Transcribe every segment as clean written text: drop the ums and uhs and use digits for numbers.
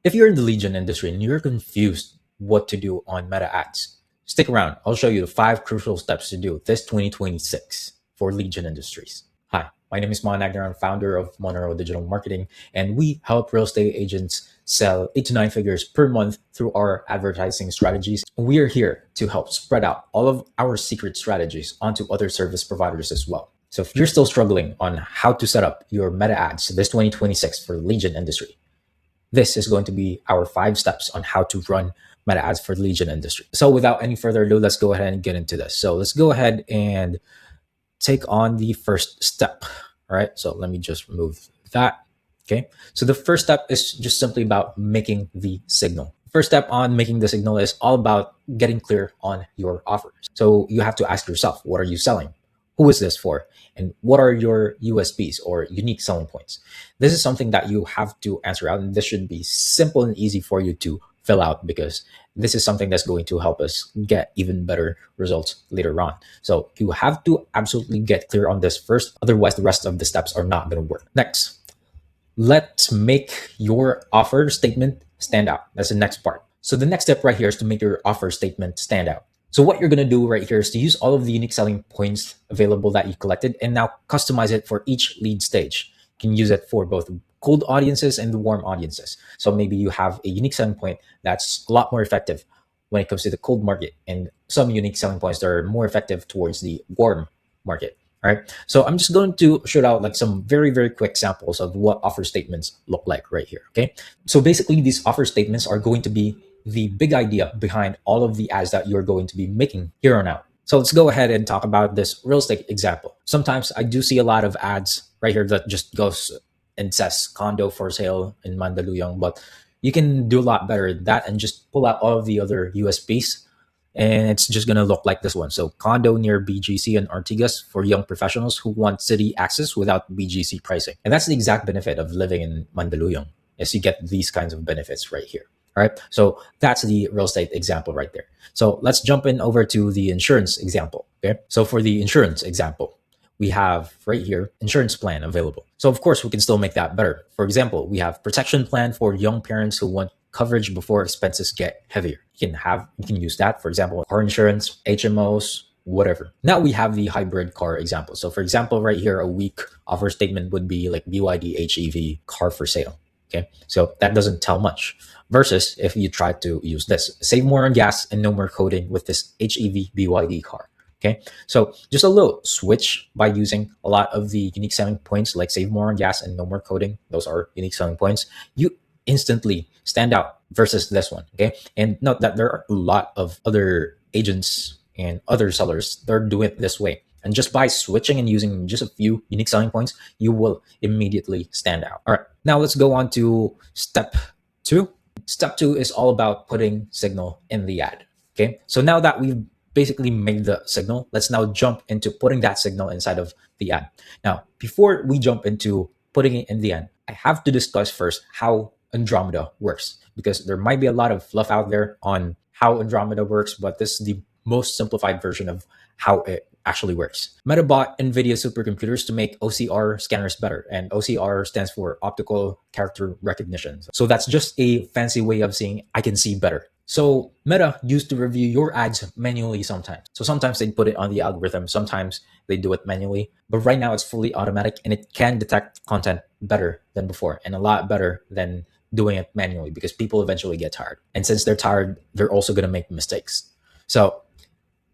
If you're in the lead gen industry and you're confused what to do on Meta ads, stick around. I'll show you the 5 crucial steps to do this 2026 for lead gen industries. Hi, my name is Mon Agner. I'm founder of Monero Digital Marketing, and we help real estate agents sell 8 to 9 figures per month through our advertising strategies. We are here to help spread out all of our secret strategies onto other service providers as well. So if you're still struggling on how to set up your Meta ads this 2026 for the lead gen industry, this is going to be our 5 steps on how to run Meta ads for the lead gen industry. So without any further ado, let's go ahead and get into this. So let's go ahead and take on the first step. All right. So let me just remove that. Okay. So the first step is just simply about making the signal. First step on making the signal is all about getting clear on your offers. So you have to ask yourself, what are you selling? Who is this for? And what are your USPs or unique selling points? This is something that you have to answer out, and this should be simple and easy for you to fill out, because this is something that's going to help us get even better results later on. So you have to absolutely get clear on this first, otherwise the rest of the steps are not going to work. Next, let's make your offer statement stand out. That's the next part. So the next step right here is to make your offer statement stand out. So what you're going to do right here is to use all of the unique selling points available that you collected and now customize it for each lead stage. You can use it for both cold audiences and the warm audiences. So maybe you have a unique selling point that's a lot more effective when it comes to the cold market, and some unique selling points that are more effective towards the warm market. All right. So I'm just going to show out like some very, very quick samples of what offer statements look like right here. Okay. So basically these offer statements are going to be the big idea behind all of the ads that you're going to be making here on out. So let's go ahead and talk about this real estate example. Sometimes I do see a lot of ads right here that just goes and says condo for sale in Mandaluyong, but you can do a lot better than that and just pull out all of the other USPs, and it's just going to look like this one. So condo near BGC and Ortigas for young professionals who want city access without BGC pricing. And that's the exact benefit of living in Mandaluyong, is you get these kinds of benefits right here. All right. So that's the real estate example right there. So let's jump in over to the insurance example. Okay. So for the insurance example, we have right here insurance plan available. So of course we can still make that better. For example, we have protection plan for young parents who want coverage before expenses get heavier. You can use that, for example, car insurance, HMOs, whatever. Now we have the hybrid car example. So for example, right here, a weak offer statement would be like BYD HEV car for sale. Okay, so that doesn't tell much. Versus if you try to use this, save more on gas and no more coding with this HEV BYD car. Okay, so just a little switch by using a lot of the unique selling points like save more on gas and no more coding. Those are unique selling points. You instantly stand out versus this one. Okay, and note that there are a lot of other agents and other sellers that are doing it this way. And just by switching and using just a few unique selling points, you will immediately stand out. All right, now let's go on to step 2. Step 2 is all about putting signal in the ad. Okay, so now that we've basically made the signal, let's now jump into putting that signal inside of the ad. Now, before we jump into putting it in the ad, I have to discuss first how Andromeda works, because there might be a lot of fluff out there on how Andromeda works, but this is the most simplified version of how it actually works. Meta bought NVIDIA supercomputers to make OCR scanners better, and OCR stands for optical character recognition. So that's just a fancy way of saying I can see better. So Meta used to review your ads manually sometimes. So sometimes they put it on the algorithm, sometimes they do it manually, but right now it's fully automatic and it can detect content better than before, and a lot better than doing it manually, because people eventually get tired. And since they're tired, they're also going to make mistakes. So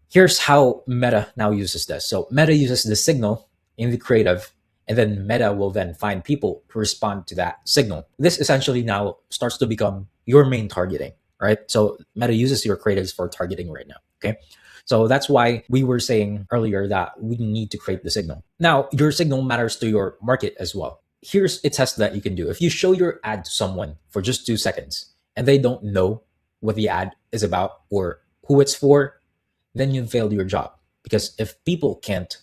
here's how Meta now uses this. So Meta uses the signal in the creative, and then Meta will then find people to respond to that signal. This essentially now starts to become your main targeting, right? So Meta uses your creatives for targeting right now, okay? So that's why we were saying earlier that we need to create the signal. Now, your signal matters to your market as well. Here's a test that you can do. If you show your ad to someone for just 2 seconds and they don't know what the ad is about or who it's for, then you failed your job. Because if people can't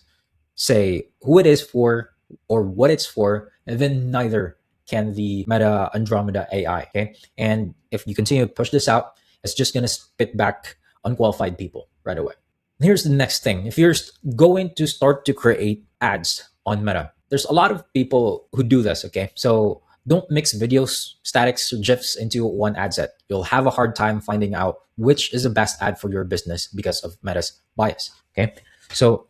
say who it is for or what it's for, then neither can the Meta Andromeda AI. Okay, and if you continue to push this out, it's just going to spit back unqualified people right away. And here's the next thing. If you're going to start to create ads on Meta, there's a lot of people who do this. Okay, so Don't mix videos, statics, or GIFs into one ad set. You'll have a hard time finding out which is the best ad for your business because of Meta's bias. Okay. So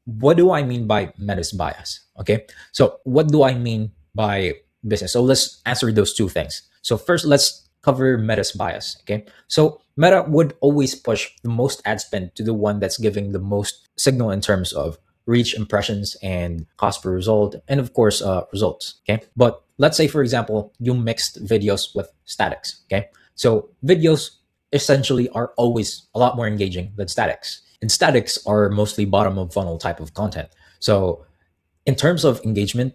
what do I mean by Meta's bias? Okay. So what do I mean by business? So let's answer those two things. So first, let's cover Meta's bias. Okay. So Meta would always push the most ad spend to the one that's giving the most signal in terms of reach, impressions, and cost per result, and of course, results. Okay. But let's say, for example, you mixed videos with statics. Okay. So videos essentially are always a lot more engaging than statics. And statics are mostly bottom of funnel type of content. So in terms of engagement,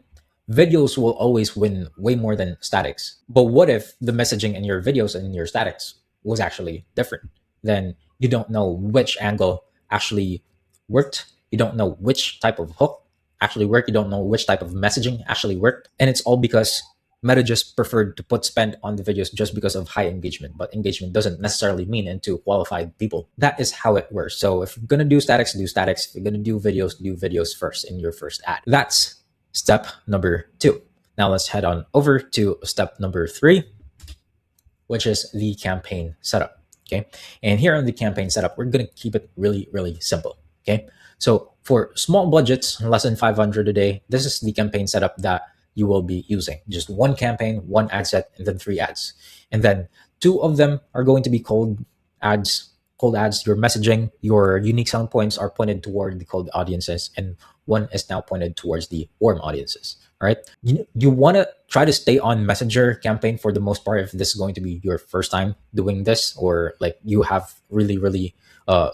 videos will always win way more than statics. But what if the messaging in your videos and your statics was actually different? Then you don't know which angle actually worked. You don't know which type of hook actually worked. You don't know which type of messaging actually worked. And it's all because Meta just preferred to put spend on the videos just because of high engagement. But engagement doesn't necessarily mean into qualified people. That is how it works. So if you're going to do statics, do statics. If you're going to do videos first in your first ad. That's step number 2. Now let's head on over to step number 3, which is the campaign setup. Okay. And here on the campaign setup, we're going to keep it really, really simple. Okay. So for small budgets, less than 500 a day, this is the campaign setup that you will be using. Just one campaign, one ad set, and then 3 ads. And then 2 of them are going to be cold ads. Cold ads, your messaging, your unique selling points are pointed toward the cold audiences, and 1 is now pointed towards the warm audiences. All right. You want to try to stay on Messenger campaign for the most part if this is going to be your first time doing this, or like you have really, really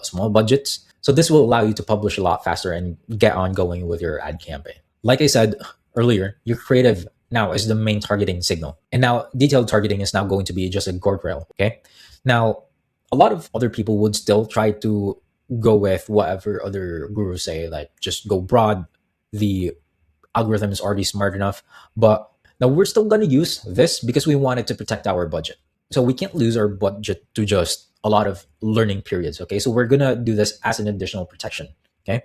small budgets. So this will allow you to publish a lot faster and get on going with your ad campaign. Like I said earlier, your creative now is the main targeting signal. And now detailed targeting is now going to be just a guardrail. Okay. Now, a lot of other people would still try to go with whatever other gurus say, like just go broad. The algorithm is already smart enough. But now we're still going to use this because we wanted to protect our budget. So we can't lose our budget to just a lot of learning periods. Okay. So we're going to do this as an additional protection. Okay.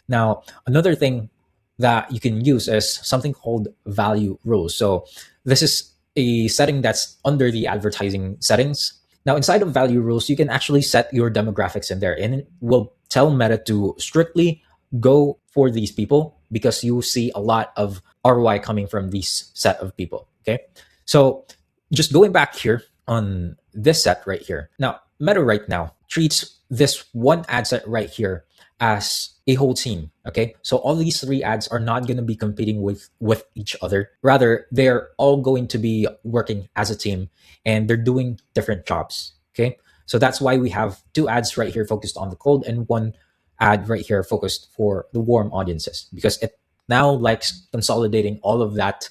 Now, another thing that you can use is something called value rules. So this is a setting that's under the advertising settings. Now, inside of value rules, you can actually set your demographics in there, and it will tell Meta to strictly go for these people because you see a lot of ROI coming from these set of people. Okay. So just going back here on this set right here. Now, Meta right now treats this one ad set right here as a whole team. Okay. So all these 3 ads are not going to be competing with each other. Rather, they're all going to be working as a team, and they're doing different jobs. Okay. So that's why we have 2 ads right here focused on the cold and 1 ad right here focused for the warm audiences, because it now likes consolidating all of that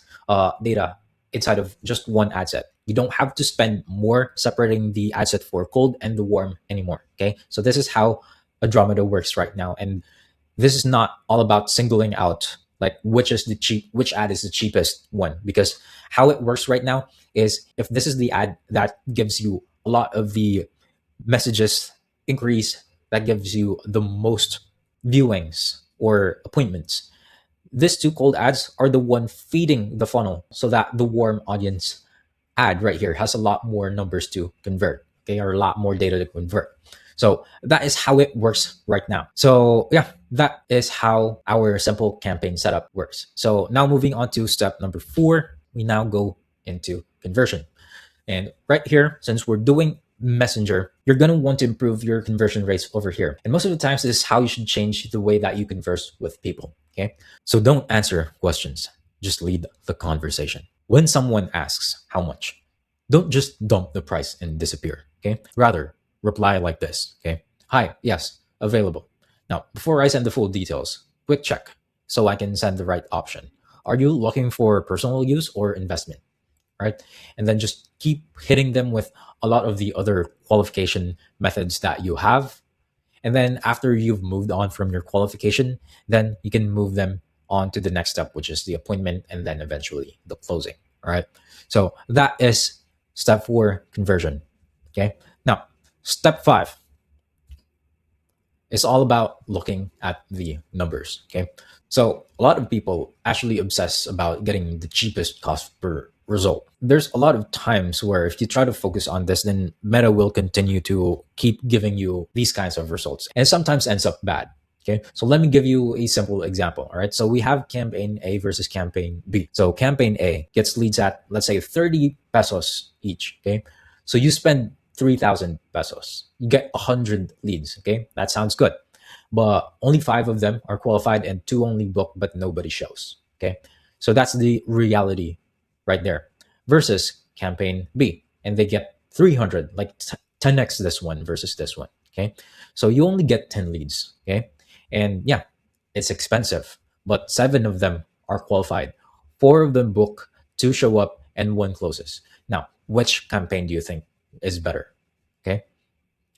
data inside of just one ad set. You don't have to spend more separating the ad set for cold and the warm anymore. Okay. So this is how Andromeda works right now. And this is not all about singling out like which ad is the cheapest one, because how it works right now is if this is the ad that gives you a lot of the messages increase, that gives you the most viewings or appointments, these 2 cold ads are the one feeding the funnel so that the warm audience ad right here has a lot more numbers to convert. Okay, or a lot more data to convert. So that is how it works right now. So yeah, that is how our simple campaign setup works. So now moving on to step number 4, we now go into conversion. And right here, since we're doing Messenger, you're going to want to improve your conversion rates over here. And most of the times, this is how you should change the way that you converse with people. Okay. So don't answer questions, just lead the conversation. When someone asks how much, don't just dump the price and disappear. Okay. Rather, reply like this. Okay. Hi, yes, available. Now, before I send the full details, quick check so I can send the right option. Are you looking for personal use or investment? Right. And then just keep hitting them with a lot of the other qualification methods that you have. And then after you've moved on from your qualification, then you can move them on to the next step, which is the appointment, and then eventually the closing. All right. So that is step 4, conversion. Okay. Now, step 5 is all about looking at the numbers. Okay. So a lot of people actually obsess about getting the cheapest cost per result. There's a lot of times where if you try to focus on this, then Meta will continue to keep giving you these kinds of results, and sometimes ends up bad. Okay, so let me give you a simple example. All right, so we have campaign A versus campaign B. So campaign A gets leads at, let's say, 30 pesos each. Okay, so you spend 3,000 pesos, you get 100 leads. Okay, that sounds good, but only five of them are qualified and two only book, but nobody shows. Okay, so that's the reality right there. Versus campaign B, and they get 300, like 10x this one versus this one. Okay, so you only get 10 leads. Okay, and yeah, it's expensive, but seven of them are qualified, four of them book, two show up, and one closes. Now, which campaign do you think is better? Okay,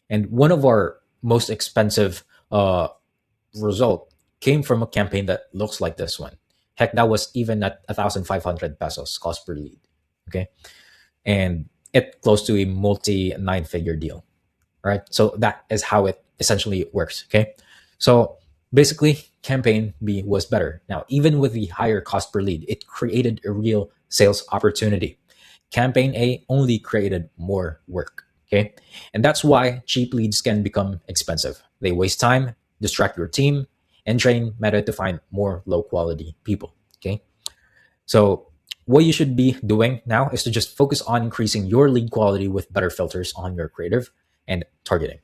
and one of our most expensive result came from a campaign that looks like this one. Heck, that was even at 1,500 pesos cost per lead. Okay, and it close to a multi nine figure deal. Right, so that is how it essentially works. Okay, so basically campaign B was better. Now, even with the higher cost per lead, it created a real sales opportunity. Campaign A only created more work. Okay, and that's why cheap leads can become expensive. They waste time, distract your team, and train Meta to find more low quality people. Okay, so what you should be doing now is to just focus on increasing your lead quality with better filters on your creative and targeting.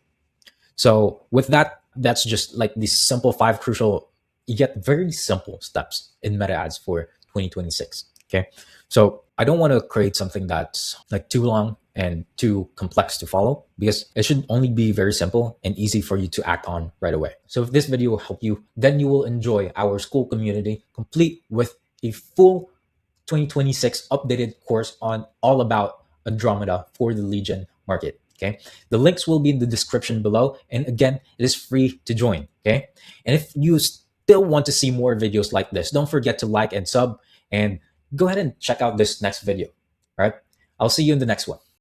So with that, that's just like the simple five crucial, yet very simple steps in meta ads for 2026. Okay. So I don't want to create something that's like too long and too complex to follow, because it should only be very simple and easy for you to act on right away. So if this video will help you, then you will enjoy our school community complete with a full 2026 updated course on all about Andromeda for the lead gen market. Okay, the links will be in the description below, and again, it is free to join. Okay, and if you still want to see more videos like this, don't forget to like and sub, and go ahead and check out this next video. All right, I'll see you in the next one.